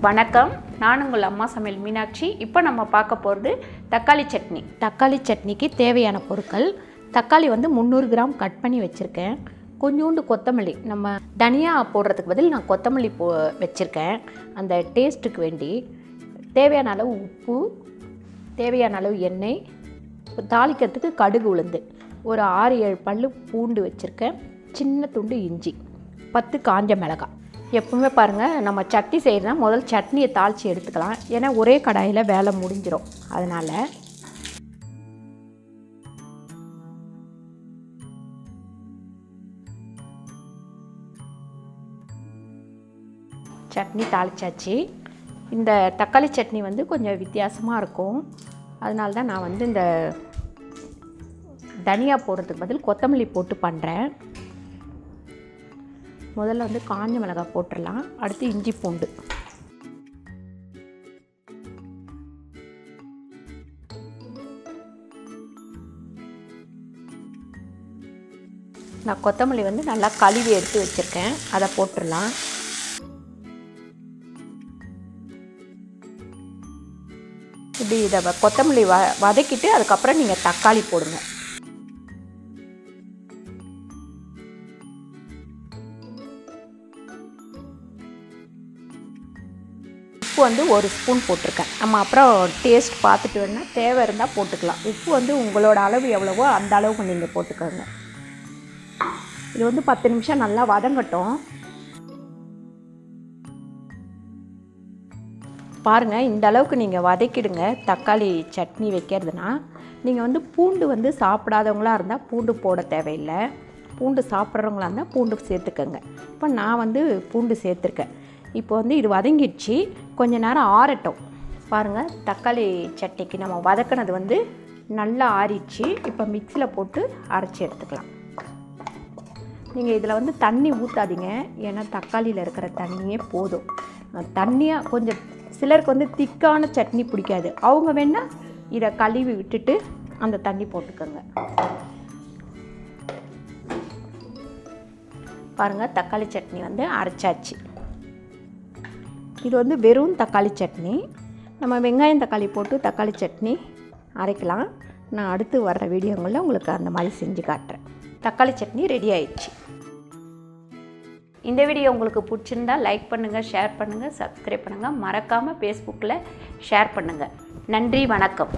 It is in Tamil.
வணக்கம், நான் உங்கள் அம்மா சமையல் மீனாட்சி. இப்போ நம்ம பார்க்க போகிறது தக்காளி சட்னி. தக்காளி சட்னிக்கு தேவையான பொருட்கள்: தக்காளி வந்து 300 கிராம் கட் பண்ணி வச்சுருக்கேன். கொஞ்சோண்டு கொத்தமல்லி, நம்ம தனியா போடுறதுக்கு பதில் நான் கொத்தமல்லி வச்சுருக்கேன் அந்த டேஸ்ட்டுக்கு வேண்டி. தேவையான அளவு உப்பு, தேவையான அளவு எண்ணெய், தாளிக்கிறதுக்கு கடுகு உளுந்து, ஒரு 6-7 பல்லு பூண்டு வச்சுருக்கேன், சின்ன துண்டு இஞ்சி, 10 காஞ்ச மிளகாய். எப்பவுமே பாருங்கள், நம்ம சட்னி செய்கிறதுனா முதல் சட்னியை தாளித்து எடுத்துக்கலாம். ஏன்னா ஒரே கடாயில் வேலை முடிஞ்சிடும். அதனால் சட்னி தாளிச்சாச்சு. இந்த தக்காளி சட்னி வந்து கொஞ்சம் வித்தியாசமாக இருக்கும். அதனால தான் நான் வந்து இந்த தனியா போடுறதுக்கு பதில் கொத்தமல்லி போட்டு பண்ணுறேன். முதல்ல வந்து காஞ்ச மிளகாய் போட்டுடலாம். அடுத்து இஞ்சி பூண்டு, நான் கொத்தமல்லி வந்து நல்லா கழுவி எடுத்து வச்சுருக்கேன், அதை போட்டுடலாம். இப்படி இதை கொத்தமல்லி வதக்கிட்டு அதுக்கப்புறம் நீங்கள் தக்காளி போடுங்க. உப்பு வந்து 1 ஸ்பூன் போட்டிருக்கேன். நம்ம அப்புறம் டேஸ்ட் பார்த்துட்டு வேணால் தேவை இருந்தால் போட்டுக்கலாம். உப்பு வந்து உங்களோட அளவு எவ்வளவோ அந்த அளவுக்கு நீங்கள் போட்டுக்கோங்க. இது வந்து 10 நிமிஷம் நல்லா வதங்கட்டும். பாருங்கள், இந்த அளவுக்கு நீங்கள் வதக்கிடுங்க. தக்காளி சட்னி வைக்கிறதுனா நீங்கள் வந்து பூண்டு வந்து சாப்பிடாதவங்களாக இருந்தால் பூண்டு போட தேவையில்லை. பூண்டு சாப்பிட்றவங்களா இருந்தால் பூண்டு சேர்த்துக்கோங்க. இப்போ நான் வந்து பூண்டு சேர்த்துருக்கேன். இப்போ வந்து இது வதங்கிடுச்சு, கொஞ்ச நேரம் ஆறட்டும். பாருங்கள், தக்காளி சட்னிக்கு நம்ம வதக்கினது வந்து நல்லா ஆறிடுச்சு. இப்போ மிக்சியில் போட்டு அரைச்சி எடுத்துக்கலாம். நீங்கள் இதில் வந்து தண்ணி ஊற்றாதீங்க, ஏன்னா தக்காளியில் இருக்கிற தண்ணியே போதும். தண்ணியாக கொஞ்சம் சிலருக்கு வந்து திக்கான சட்னி பிடிக்காது. அவங்க வேணால் இதை கழுவி விட்டுட்டு அந்த தண்ணி போட்டுக்கோங்க. பாருங்கள், தக்காளி சட்னி வந்து அரைச்சாச்சு. இது வந்து வெறும் தக்காளி சட்னி. நம்ம வெங்காயம் தக்காளி போட்டு தக்காளி சட்னி அரைக்கலாம். நான் அடுத்து வர்ற வீடியோங்களில் உங்களுக்கு அந்த மாதிரி செஞ்சு காட்டுறேன். தக்காளி சட்னி ரெடி ஆயிடுச்சு. இந்த வீடியோ உங்களுக்கு பிடிச்சிருந்தால் லைக் பண்ணுங்கள், ஷேர் பண்ணுங்கள், சப்ஸ்கிரைப் பண்ணுங்கள். மறக்காமல் ஃபேஸ்புக்கில் ஷேர் பண்ணுங்கள். நன்றி, வணக்கம்.